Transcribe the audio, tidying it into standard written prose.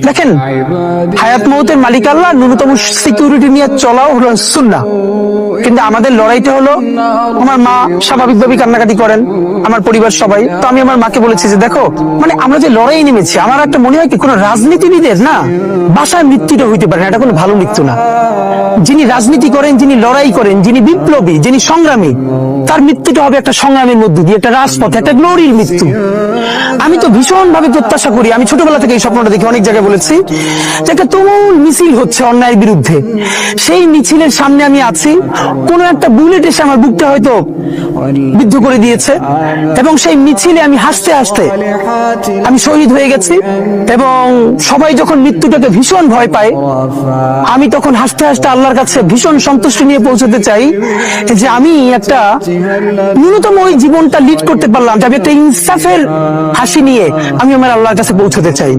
দেখেন, হায়াত মৌতের মালিক আল্লাহ, ন্যূনতম সিকিউরিটি নিয়ে চলাও হলো সুন্নাহ। কিন্তু আমাদের লড়াইটা হলো, আমার মা স্বাভাবিকভাবে কান্নাকাটি করেন, আমার পরিবার সবাই। তো আমি আমার মাকে বলেছি যে দেখো, মানে আমরা যে লড়াই নেমেছি, আমার একটা মনে হয় কি, কোন রাজনীতিবিদের না বাসায় মৃত্যুটা হইতে পারে না, এটা কোনো ভালো মৃত্যু না। যিনি রাজনীতি করেন, যিনি লড়াই করেন, যিনি বিপ্লবী, যিনি সংগ্রামী, তার মৃত্যুটা হবে একটা সংগ্রামের মধ্যে দিয়ে, একটা রাজপথে, একটা গ্লোরির মৃত্যু। আমি তো ভীষণ ভাবে প্রত্যাশা করি, আমি ছোটবেলা থেকে এই স্বপ্নটা দেখি, অনেক জায়গায় বলেছি, যে একটা তুমুল মিছিল হচ্ছে অন্যায়ের বিরুদ্ধে, সেই মিছিলের সামনে আমি আছি, কোন একটা বুলেট এসে আমার বুকটা হয়তো বিদ্ধ করে দিয়েছে, এবং সেই মিছিলে আমি হাসতে হাসতে আমি শহীদ হয়ে গেছি। এবং সবাই যখন মৃত্যুটাকে ভীষণ ভয় পায়, আমি তখন হাসতে হাসতে আল্লাহর কাছে ভীষণ সন্তুষ্টি নিয়ে পৌঁছতে চাই যে আমি একটা ন্যূনতম ওই জীবনটা লিড করতে পারলাম, যে আমি একটা ইনসাফের হাসি নিয়ে আমি আমার আল্লাহর কাছে পৌঁছতে চাই।